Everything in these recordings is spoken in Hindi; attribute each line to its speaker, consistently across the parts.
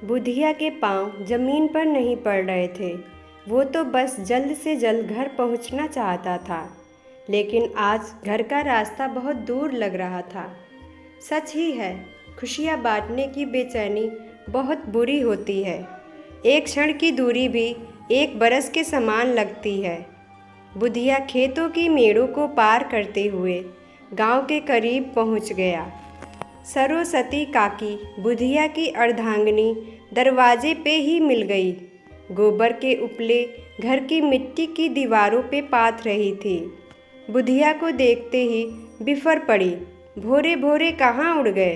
Speaker 1: बुधिया के पांव जमीन पर नहीं पड़ रहे थे। वो तो बस जल्द से जल्द घर पहुंचना चाहता था, लेकिन आज घर का रास्ता बहुत दूर लग रहा था। सच ही है, खुशियाँ बांटने की बेचैनी बहुत बुरी होती है। एक क्षण की दूरी भी एक बरस के समान लगती है। बुधिया खेतों की मेड़ों को पार करते हुए गांव के करीब पहुंच गया। सरस्वती काकी बुधिया की अर्धांगिनी दरवाजे पे ही मिल गई। गोबर के उपले घर की मिट्टी की दीवारों पे पाथ रही थी। बुधिया को देखते ही बिफर पड़ी। भोरे भोरे कहाँ उड़ गए?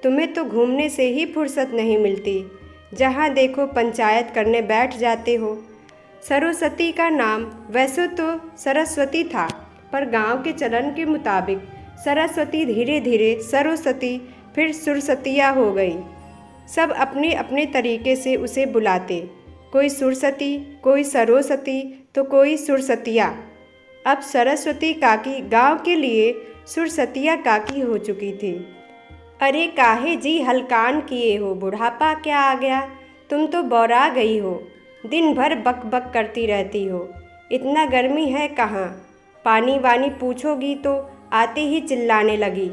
Speaker 1: तुम्हें तो घूमने से ही फुर्सत नहीं मिलती। जहाँ देखो पंचायत करने बैठ जाते हो। सरस्वती का नाम वैसे तो सरस्वती था, पर गांव के चलन के मुताबिक सरस्वती धीरे धीरे सरस्वती फिर सुरसतिया हो गई। सब अपने अपने तरीके से उसे बुलाते, कोई सुरसती, कोई सरस्वती तो कोई सुरसतिया। अब सरस्वती काकी गांव के लिए सुरसतिया काकी हो चुकी थी। अरे काहे जी हलकान किए हो, बुढ़ापा क्या आ गया? तुम तो बौरा गई हो, दिन भर बक बक करती रहती हो। इतना गर्मी है कहाँ? पानी वानी पूछोगी तो आते ही चिल्लाने लगी।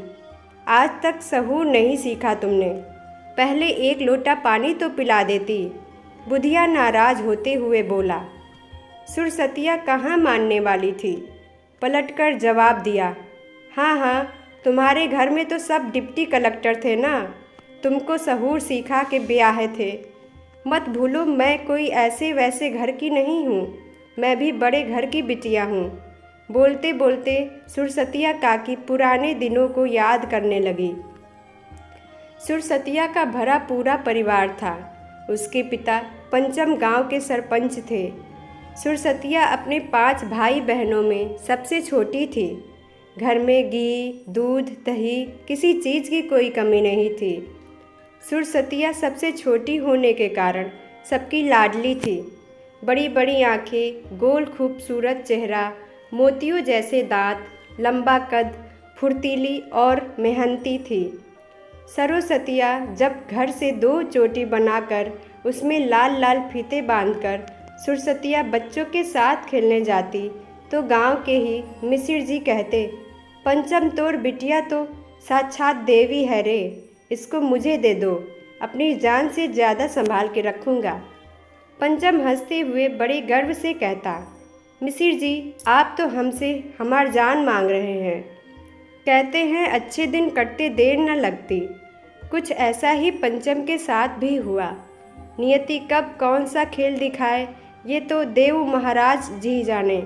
Speaker 1: आज तक सहूर नहीं सीखा तुमने। पहले एक लोटा पानी तो पिला देती। बुधिया नाराज होते हुए बोला। सुरसतिया कहाँ मानने वाली थी, पलटकर जवाब दिया, हाँ हाँ, तुम्हारे घर में तो सब डिप्टी कलेक्टर थे ना, तुमको सहूर सीखा के ब्याहे थे। मत भूलो मैं कोई ऐसे वैसे घर की नहीं हूँ, मैं भी बड़े घर की बिटिया हूँ। बोलते बोलते सुरसतिया काकी पुराने दिनों को याद करने लगी। सुरसतिया का भरा पूरा परिवार था। उसके पिता पंचम गांव के सरपंच थे। सुरसतिया अपने 5 भाई बहनों में सबसे छोटी थी। घर में घी, दूध, दही, किसी चीज़ की कोई कमी नहीं थी। सुरसतिया सबसे छोटी होने के कारण सबकी लाडली थी। बड़ी बड़ी आँखें, गोल खूबसूरत चेहरा, मोतियों जैसे दांत, लंबा कद, फुर्तीली और मेहनती थी। सरस्वतिया जब घर से 2 चोटी बनाकर उसमें लाल लाल फीते बांधकर सुरसतिया बच्चों के साथ खेलने जाती तो गांव के ही मिसिर जी कहते, पंचम तोर बिटिया तो साक्षात देवी है रे, इसको मुझे दे दो, अपनी जान से ज़्यादा संभाल के रखूँगा। पंचम हंसते हुए बड़े गर्व से कहता, मिसिर जी आप तो हमसे हमार जान मांग रहे हैं। कहते हैं अच्छे दिन कटते देर न लगती। कुछ ऐसा ही पंचम के साथ भी हुआ। नियति कब कौन सा खेल दिखाए ये तो देव महाराज जी जाने।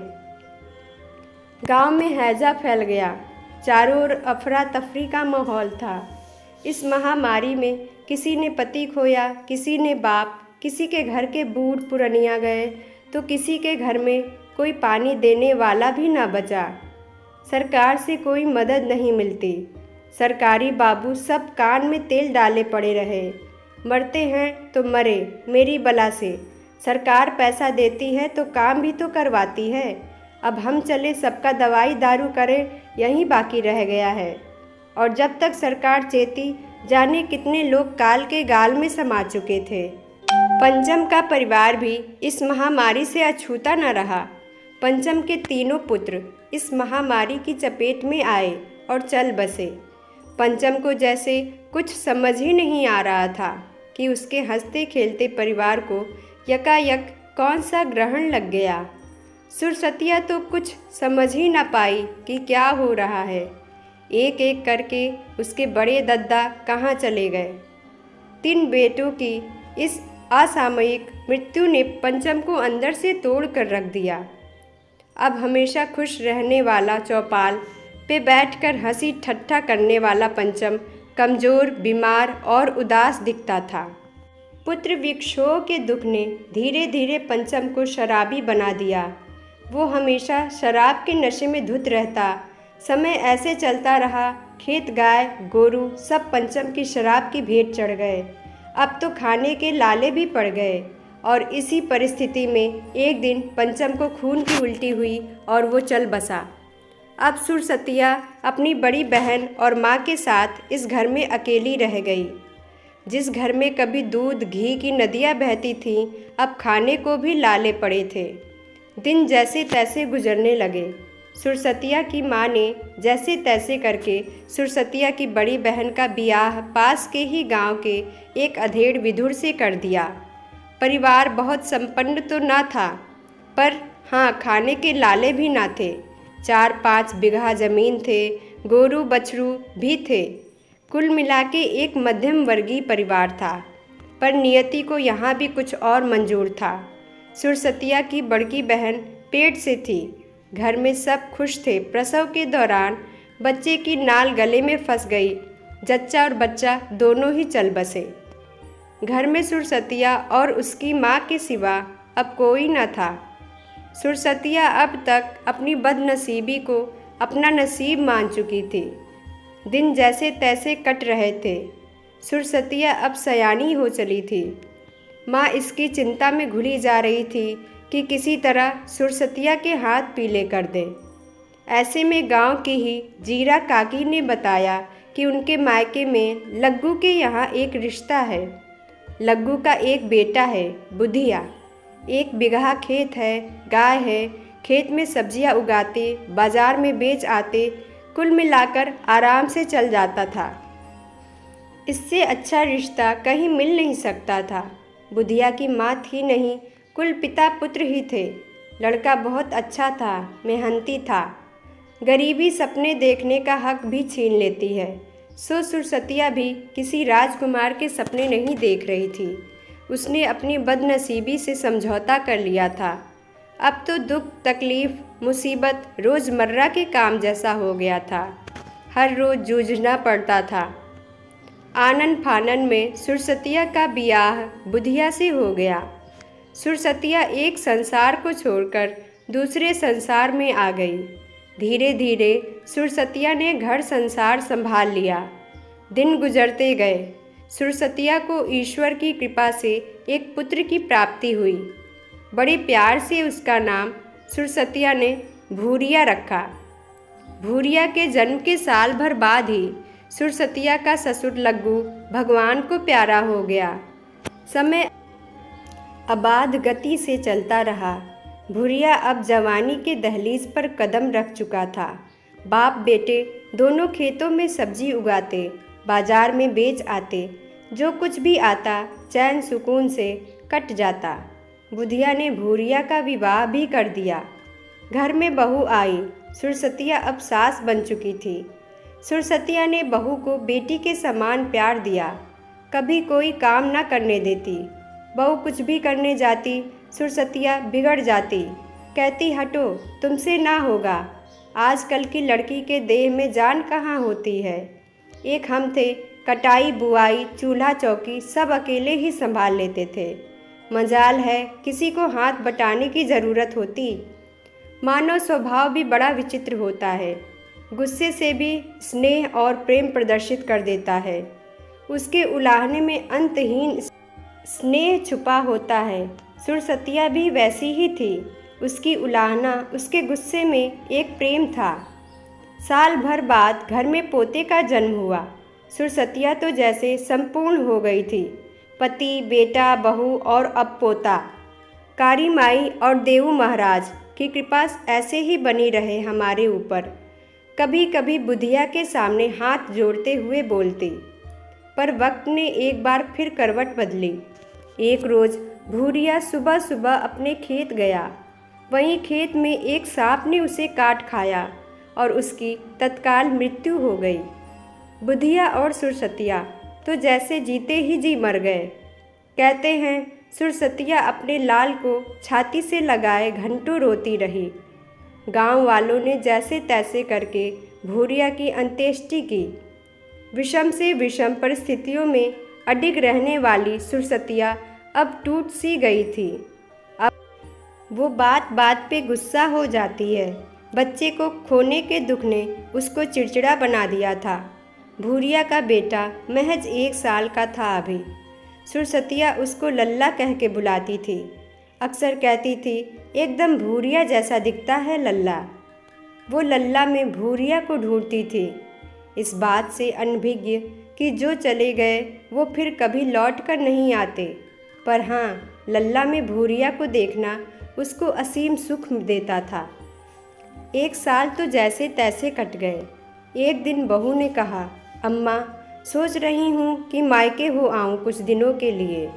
Speaker 1: गांव में हैजा फैल गया। चारों ओर अफरा तफरी का माहौल था। इस महामारी में किसी ने पति खोया, किसी ने बाप, किसी के घर के बूढ़ पुरनिया गए तो किसी के घर में कोई पानी देने वाला भी ना बचा। सरकार से कोई मदद नहीं मिलती। सरकारी बाबू सब कान में तेल डाले पड़े रहे। मरते हैं तो मरे मेरी बला से। सरकार पैसा देती है तो काम भी तो करवाती है। अब हम चले सबका दवाई दारू करें यही बाकी रह गया है। और जब तक सरकार चेती, जाने कितने लोग काल के गाल में समा चुके थे। पंचम का परिवार भी इस महामारी से अछूता न रहा। पंचम के तीनों पुत्र इस महामारी की चपेट में आए और चल बसे। पंचम को जैसे कुछ समझ ही नहीं आ रहा था कि उसके हंसते खेलते परिवार को यकायक कौन सा ग्रहण लग गया। सुरसतिया तो कुछ समझ ही ना पाई कि क्या हो रहा है। एक एक करके उसके बड़े दद्दा कहाँ चले गए। 3 बेटों की इस असामयिक मृत्यु ने पंचम को अंदर से तोड़ कर रख दिया। अब हमेशा खुश रहने वाला चौपाल पे बैठकर हंसी ठट्ठा करने वाला पंचम कमज़ोर, बीमार और उदास दिखता था। पुत्र विक्षोभ के दुख ने धीरे धीरे पंचम को शराबी बना दिया। वो हमेशा शराब के नशे में धुत रहता। समय ऐसे चलता रहा, खेत गाय गोरू सब पंचम की शराब की भेंट चढ़ गए। अब तो खाने के लाले भी पड़ गए। और इसी परिस्थिति में एक दिन पंचम को खून की उल्टी हुई और वो चल बसा। अब सुरसतिया अपनी बड़ी बहन और माँ के साथ इस घर में अकेली रह गई। जिस घर में कभी दूध घी की नदियाँ बहती थीं, अब खाने को भी लाले पड़े थे। दिन जैसे तैसे गुजरने लगे। सुरसतिया की माँ ने जैसे तैसे करके सुरसतिया की बड़ी बहन का बियाह पास के ही गांव के एक अधेड़ विधुर से कर दिया। परिवार बहुत संपन्न तो ना था, पर हाँ, खाने के लाले भी ना थे। 4-5 बिगहा जमीन थे, गोरू बछरू भी थे। कुल मिला के एक मध्यम वर्गीय परिवार था, पर नियति को यहाँ भी कुछ और मंजूर था। सुरसतिया की बड़की बहन पेट से थी। घर में सब खुश थे। प्रसव के दौरान बच्चे की नाल गले में फंस गई। जच्चा और बच्चा दोनों ही चल बसे। घर में सुरसतिया और उसकी माँ के सिवा अब कोई न था। सुरसतिया अब तक अपनी बदनसीबी को अपना नसीब मान चुकी थी। दिन जैसे तैसे कट रहे थे। सुरसतिया अब सयानी हो चली थी। माँ इसकी चिंता में घुली जा रही थी कि किसी तरह सुरसतिया के हाथ पीले कर दे। ऐसे में गांव की ही जीरा काकी ने बताया कि उनके मायके में लग्गू के यहाँ एक रिश्ता है। लग्गू का एक बेटा है, बुधिया। 1 बिगहा खेत है, गाय है, खेत में सब्जियां उगाते, बाजार में बेच आते, कुल मिलाकर आराम से चल जाता था। इससे अच्छा रिश्ता कहीं मिल नहीं सकता था। बुधिया की माँ थी नहीं, कुल पिता पुत्र ही थे। लड़का बहुत अच्छा था, मेहनती था। गरीबी सपने देखने का हक भी छीन लेती है। सो सुरसतिया भी किसी राजकुमार के सपने नहीं देख रही थी। उसने अपनी बदनसीबी से समझौता कर लिया था। अब तो दुख, तकलीफ़, मुसीबत रोज़मर्रा के काम जैसा हो गया था। हर रोज़ जूझना पड़ता था। आनन फानन में सुरसतिया का बियाह बुधिया से हो गया। सुरसतिया एक संसार को छोड़कर दूसरे संसार में आ गई। धीरे धीरे सुरसतिया ने घर संसार संभाल लिया। दिन गुजरते गए। सुरसतिया को ईश्वर की कृपा से एक पुत्र की प्राप्ति हुई। बड़े प्यार से उसका नाम सुरसतिया ने भूरिया रखा। भूरिया के जन्म के साल भर बाद ही सुरसतिया का ससुर लग्गू भगवान को प्यारा हो गया। समय अबाध गति से चलता रहा। भूरिया अब जवानी के दहलीज पर कदम रख चुका था। बाप बेटे दोनों खेतों में सब्जी उगाते, बाजार में बेच आते। जो कुछ भी आता चैन सुकून से कट जाता। बुधिया ने भूरिया का विवाह भी कर दिया। घर में बहू आई। सुरसतिया अब सास बन चुकी थी। सुरसतिया ने बहू को बेटी के समान प्यार दिया। कभी कोई काम न करने देती। बहू कुछ भी करने जाती, सुरसतिया बिगड़ जाती। कहती, हटो, तुमसे ना होगा। आजकल की लड़की के देह में जान कहाँ होती है। एक हम थे, कटाई बुआई चूल्हा चौकी सब अकेले ही संभाल लेते थे। मजाल है किसी को हाथ बटाने की ज़रूरत होती। मानव स्वभाव भी बड़ा विचित्र होता है। गुस्से से भी स्नेह और प्रेम प्रदर्शित कर देता है। उसके उलाहने में अंतहीन स्नेह छुपा होता है। सुरसतिया भी वैसी ही थी। उसकी उलाहना, उसके गुस्से में एक प्रेम था। साल भर बाद घर में पोते का जन्म हुआ। सुरसतिया तो जैसे संपूर्ण हो गई थी। पति, बेटा, बहू और अब पोता। कारी माई और देवू महाराज की कृपा ऐसे ही बनी रहे हमारे ऊपर। कभी कभी बुधिया के सामने हाथ जोड़ते हुए बोलती। पर वक्त ने एक बार फिर करवट बदली। एक रोज़ भूरिया सुबह सुबह अपने खेत गया। वहीं खेत में एक सांप ने उसे काट खाया और उसकी तत्काल मृत्यु हो गई। बुधिया और सुरसतिया तो जैसे जीते ही जी मर गए। कहते हैं सुरसतिया अपने लाल को छाती से लगाए घंटों रोती रही। गांव वालों ने जैसे तैसे करके भूरिया की अंत्येष्टि की। विषम से विषम परिस्थितियों में अडिग रहने वाली सुरसतिया अब टूट सी गई थी। अब वो बात बात पे गुस्सा हो जाती है। बच्चे को खोने के दुख ने उसको चिड़चिड़ा बना दिया था। भूरिया का बेटा महज 1 साल का था अभी। सुरसतिया उसको लल्ला कह के बुलाती थी। अक्सर कहती थी, एकदम भूरिया जैसा दिखता है लल्ला। वो लल्ला में भूरिया को ढूंढती थी। इस बात से अनभिज्ञ कि जो चले गए वो फिर कभी लौट कर नहीं आते, पर हाँ, लल्ला में भूरिया को देखना उसको असीम सुख देता था। 1 साल तो जैसे तैसे कट गए। एक दिन बहू ने कहा, अम्मा, सोच रही हूँ कि मायके हो आऊँ कुछ दिनों के लिए।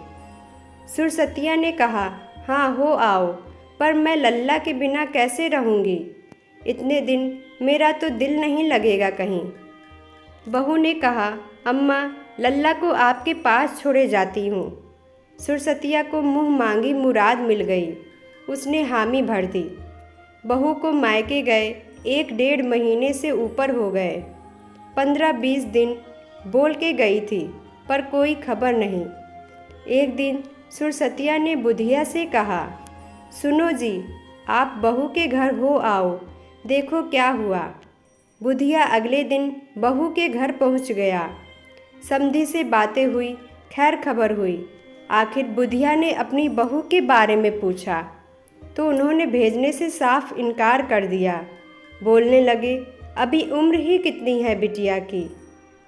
Speaker 1: सुरसतिया ने कहा, हाँ हो आओ, पर मैं लल्ला के बिना कैसे रहूँगी? इतने दिन मेरा तो दिल नहीं लगेगा कहीं। बहू ने कहा, अम्मा, लल्ला को आपके पास छोड़े जाती हूँ। सुरसतिया को मुँह मांगी मुराद मिल गई। उसने हामी भर दी। बहू को मायके गए 1-1.5 महीने से ऊपर हो गए। 15-20 दिन बोल के गई थी, पर कोई खबर नहीं। एक दिन सुरसतिया ने बुधिया से कहा, सुनो जी, आप बहू के घर हो आओ, देखो क्या हुआ। बुधिया अगले दिन बहू के घर पहुंच गया। समधी से बातें हुई, खैर खबर हुई। आखिर बुधिया ने अपनी बहू के बारे में पूछा तो उन्होंने भेजने से साफ इनकार कर दिया। बोलने लगे, अभी उम्र ही कितनी है बिटिया की,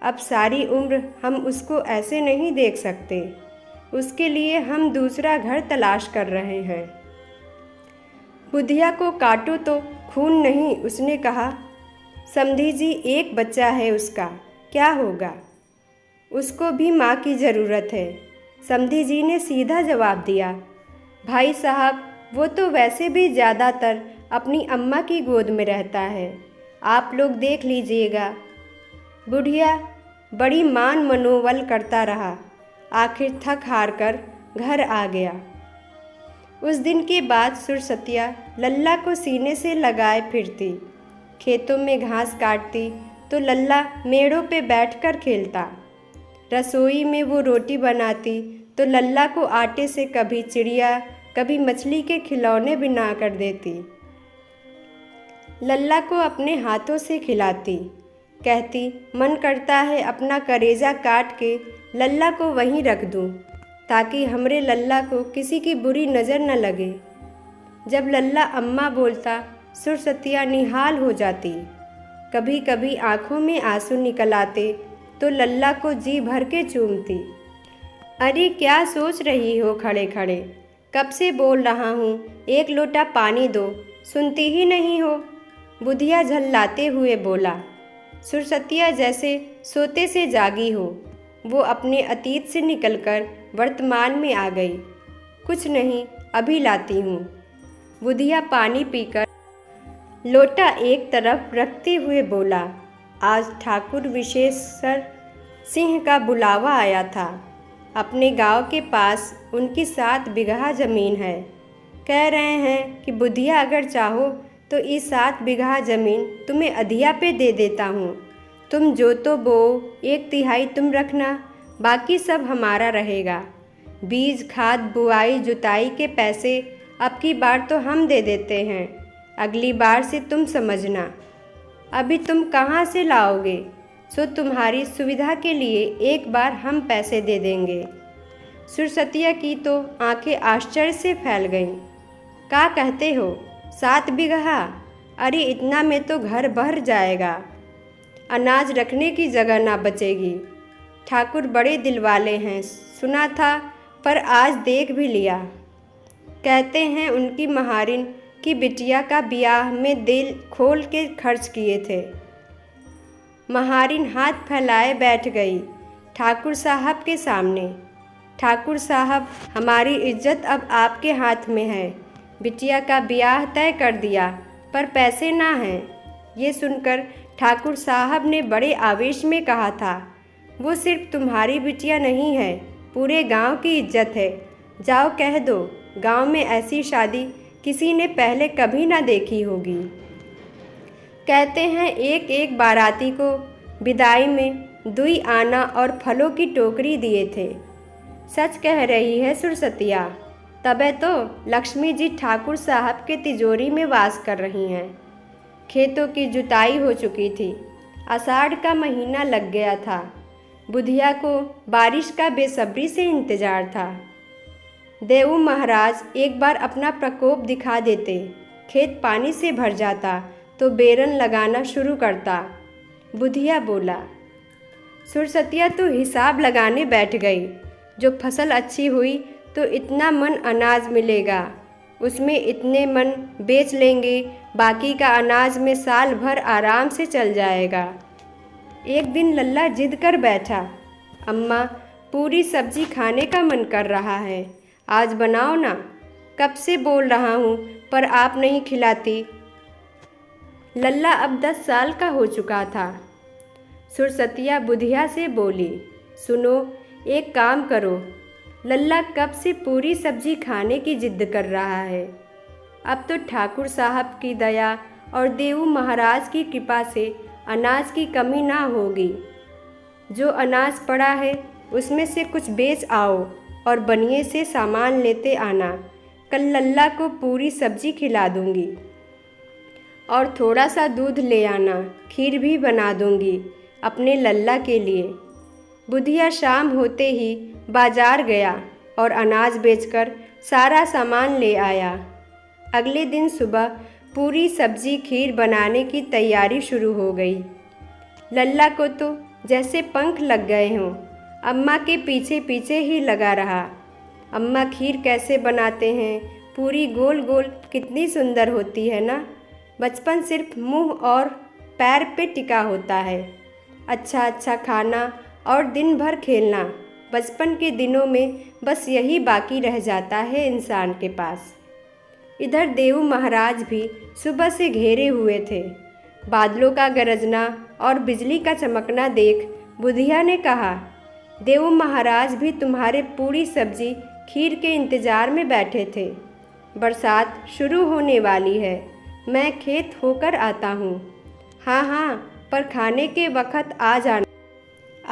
Speaker 1: अब सारी उम्र हम उसको ऐसे नहीं देख सकते। उसके लिए हम दूसरा घर तलाश कर रहे हैं। बुधिया को काटो तो खून नहीं, उसने कहा। समधी जी, एक बच्चा है उसका, क्या होगा? उसको भी माँ की ज़रूरत है। समधी जी ने सीधा जवाब दिया, भाई साहब, वो तो वैसे भी ज़्यादातर अपनी अम्मा की गोद में रहता है, आप लोग देख लीजिएगा। बुढ़िया बड़ी मान मनोबल करता रहा, आखिर थक हार कर घर आ गया। उस दिन के बाद सुरसतिया लल्ला को सीने से लगाए फिरती। खेतों में घास काटती तो लल्ला मेड़ों पे बैठकर खेलता। रसोई में वो रोटी बनाती तो लल्ला को आटे से कभी चिड़िया, कभी मछली के खिलौने बना कर देती। लल्ला को अपने हाथों से खिलाती। कहती, मन करता है अपना करेजा काट के लल्ला को वहीं रख दूं, ताकि हमरे लल्ला को किसी की बुरी नज़र न लगे। जब लल्ला अम्मा बोलता, सुरसतिया निहाल हो जाती। कभी कभी आँखों में आंसू निकल आते तो लल्ला को जी भर के चूमती। अरे क्या सोच रही हो खड़े खड़े, कब से बोल रहा हूँ, एक लोटा पानी दो, सुनती ही नहीं हो। बुधिया झल्लाते हुए बोला। सुरसतिया जैसे सोते से जागी हो, वो अपने अतीत से निकलकर वर्तमान में आ गई। कुछ नहीं, अभी लाती हूँ। बुधिया पानी पीकर लोटा एक तरफ रखते हुए बोला, आज ठाकुर विशेश्वर सिंह का बुलावा आया था। अपने गांव के पास उनकी 7 बिगहा ज़मीन है। कह रहे हैं कि बुधिया अगर चाहो तो इस 7 बिगहा ज़मीन तुम्हें अधिया पे दे देता हूँ। तुम जोतो बो, 1/3 तुम रखना, बाकी सब हमारा रहेगा। बीज, खाद, बुआई, जुताई के पैसे अब की बार तो हम दे देते हैं, अगली बार से तुम समझना। अभी तुम कहाँ से लाओगे, सो तुम्हारी सुविधा के लिए एक बार हम पैसे दे देंगे। सुरसतिया की तो आंखें आश्चर्य से फैल गईं। क्या कहते हो, 7 बिगहा? अरे इतना में तो घर भर जाएगा, अनाज रखने की जगह ना बचेगी। ठाकुर बड़े दिल वाले हैं, सुना था, पर आज देख भी लिया। कहते हैं उनकी महारिन की बिटिया का ब्याह में दिल खोल के खर्च किए थे। महारिन हाथ फैलाए बैठ गई ठाकुर साहब के सामने। ठाकुर साहब, हमारी इज्जत अब आपके हाथ में है। बिटिया का ब्याह तय कर दिया, पर पैसे ना हैं। ये सुनकर ठाकुर साहब ने बड़े आवेश में कहा था, वो सिर्फ तुम्हारी बिटिया नहीं है, पूरे गांव की इज्जत है। जाओ कह दो, गांव में ऐसी शादी किसी ने पहले कभी ना देखी होगी। कहते हैं एक एक बाराती को विदाई में 2 आना और फलों की टोकरी दिए थे। सच कह रही है सुरसतिया, तबे तो लक्ष्मी जी ठाकुर साहब के तिजोरी में वास कर रही हैं। खेतों की जुताई हो चुकी थी, आषाढ़ का महीना लग गया था। बुधिया को बारिश का बेसब्री से इंतजार था। देव महाराज एक बार अपना प्रकोप दिखा देते, खेत पानी से भर जाता तो बेरन लगाना शुरू करता। बुधिया बोला, सुरसतिया तो हिसाब लगाने बैठ गई। जो फसल अच्छी हुई तो इतना मन अनाज मिलेगा, उसमें इतने मन बेच लेंगे, बाकी का अनाज में साल भर आराम से चल जाएगा। एक दिन लल्ला जिद कर बैठा, अम्मा पूरी सब्जी खाने का मन कर रहा है, आज बनाओ ना। कब से बोल रहा हूँ पर आप नहीं खिलाती। लल्ला अब 10 साल का हो चुका था। सुरसतिया बुधिया से बोली, सुनो एक काम करो, लल्ला कब से पूरी सब्जी खाने की जिद कर रहा है। अब तो ठाकुर साहब की दया और देऊ महाराज की कृपा से अनाज की कमी ना होगी। जो अनाज पड़ा है उसमें से कुछ बेच आओ और बनिए से सामान लेते आना। कल लल्ला को पूरी सब्जी खिला दूंगी और थोड़ा सा दूध ले आना, खीर भी बना दूंगी अपने लल्ला के लिए। बुधिया शाम होते ही बाजार गया और अनाज बेचकर सारा सामान ले आया। अगले दिन सुबह पूरी सब्जी खीर बनाने की तैयारी शुरू हो गई। लल्ला को तो जैसे पंख लग गए हों, अम्मा के पीछे पीछे ही लगा रहा। अम्मा खीर कैसे बनाते हैं, पूरी गोल गोल कितनी सुंदर होती है ना। बचपन सिर्फ मुंह और पैर पे टिका होता है। अच्छा अच्छा खाना और दिन भर खेलना, बचपन के दिनों में बस यही बाकी रह जाता है इंसान के पास। इधर देऊ महाराज भी सुबह से घेरे हुए थे। बादलों का गरजना और बिजली का चमकना देख बुधिया ने कहा, देऊ महाराज भी तुम्हारे पूरी सब्जी खीर के इंतज़ार में बैठे थे। बरसात शुरू होने वाली है, मैं खेत होकर आता हूँ। हाँ हाँ, पर खाने के वक्त आ जाना।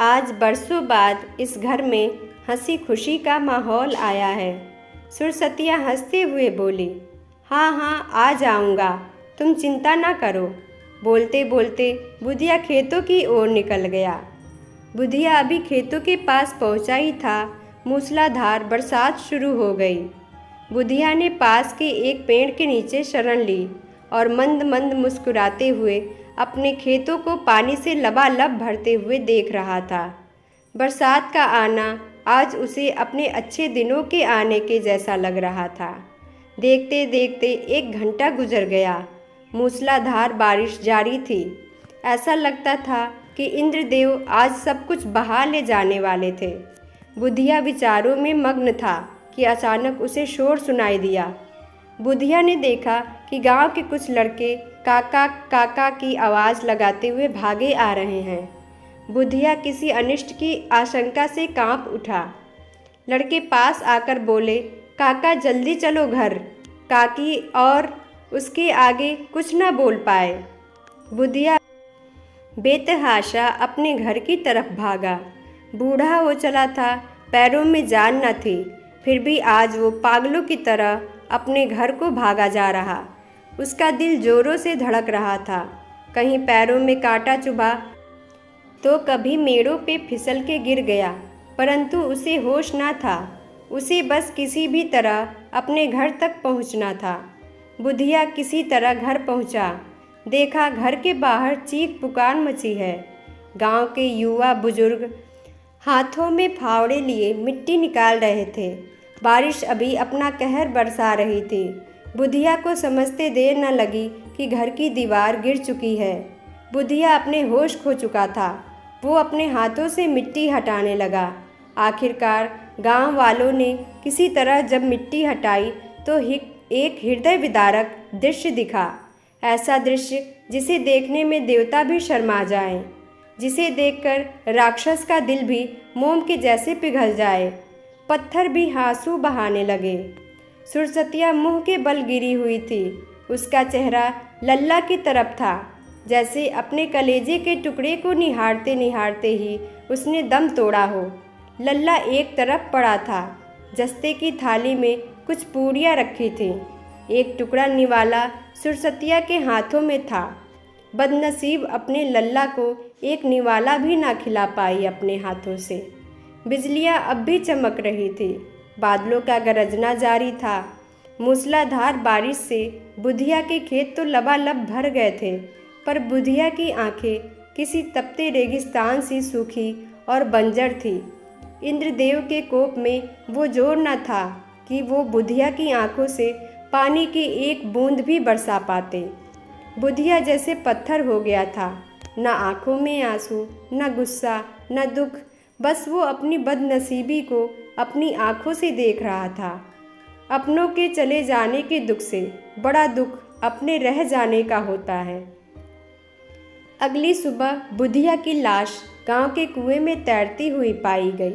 Speaker 1: आज बरसों बाद इस घर में हंसी खुशी का माहौल आया है। सुरसतिया हंसते हुए बोली, हाँ हाँ आ जाऊँगा, तुम चिंता ना करो। बोलते बोलते बुधिया खेतों की ओर निकल गया। बुधिया अभी खेतों के पास पहुँचा ही था, मूसलाधार बरसात शुरू हो गई। बुधिया ने पास के एक पेड़ के नीचे शरण ली और मंद मंद मुस्कुराते हुए अपने खेतों को पानी से लबालब भरते हुए देख रहा था। बरसात का आना आज उसे अपने अच्छे दिनों के आने के जैसा लग रहा था। देखते देखते 1 घंटा गुजर गया। मूसलाधार बारिश जारी थी। ऐसा लगता था कि इंद्रदेव आज सब कुछ बहा ले जाने वाले थे। बुधिया विचारों में मग्न था कि अचानक उसे शोर सुनाई दिया। बुधिया ने देखा कि गांव के कुछ लड़के काका काका की आवाज़ लगाते हुए भागे आ रहे हैं। बुधिया किसी अनिष्ट की आशंका से कांप उठा। लड़के पास आकर बोले, काका जल्दी चलो घर। काकी और उसके आगे कुछ न बोल पाए। बुधिया बेतहाशा अपने घर की तरफ भागा। बूढ़ा हो चला था, पैरों में जान न थी, फिर भी आज वो पागलों की तरह अपने घर को भागा जा रहा। उसका दिल जोरों से धड़क रहा था। कहीं पैरों में कांटा चुभा तो कभी मेड़ों पे फिसल के गिर गया, परंतु उसे होश न था। उसे बस किसी भी तरह अपने घर तक पहुंचना था। बुधिया किसी तरह घर पहुंचा। देखा घर के बाहर चीख पुकार मची है। गांव के युवा बुजुर्ग हाथों में फावड़े लिए मिट्टी निकाल रहे थे। बारिश अभी अपना कहर बरसा रही थी। बुधिया को समझते देर न लगी कि घर की दीवार गिर चुकी है। बुधिया अपने होश खो चुका था। वो अपने हाथों से मिट्टी हटाने लगा। आखिरकार गांव वालों ने किसी तरह जब मिट्टी हटाई तो एक हृदय विदारक दृश्य दिखा। ऐसा दृश्य जिसे देखने में देवता भी शर्मा जाएं, जिसे देखकर राक्षस का दिल भी मोम के जैसे पिघल जाए। पत्थर भी आंसू बहाने लगे। सुरसतिया मुंह के बल गिरी हुई थी। उसका चेहरा लल्ला की तरफ था, जैसे अपने कलेजे के टुकड़े को निहारते निहारते ही उसने दम तोड़ा हो। लल्ला एक तरफ पड़ा था। जस्ते की थाली में कुछ पूड़ियाँ रखी थीं। एक टुकड़ा निवाला सुरसतिया के हाथों में था। बदनसीब अपने लल्ला को एक निवाला भी ना खिला पाई अपने हाथों से। बिजलियाँ अब भी चमक रही थी। बादलों का गरजना जारी था। मूसलाधार बारिश से बुधिया के खेत तो लबालब भर गए थे, पर बुधिया की आंखें किसी तपते रेगिस्तान सी सूखी और बंजर थी। इंद्रदेव के कोप में वो जोर न था कि वो बुधिया की आंखों से पानी की एक बूंद भी बरसा पाते। बुधिया जैसे पत्थर हो गया था, न आंखों में आंसू, न गुस्सा, न दुख, बस वो अपनी बदनसीबी को अपनी आंखों से देख रहा था। अपनों के चले जाने के दुख से बड़ा दुख अपने रह जाने का होता है। अगली सुबह बुधिया की लाश गांव के कुएं में तैरती हुई पाई गई।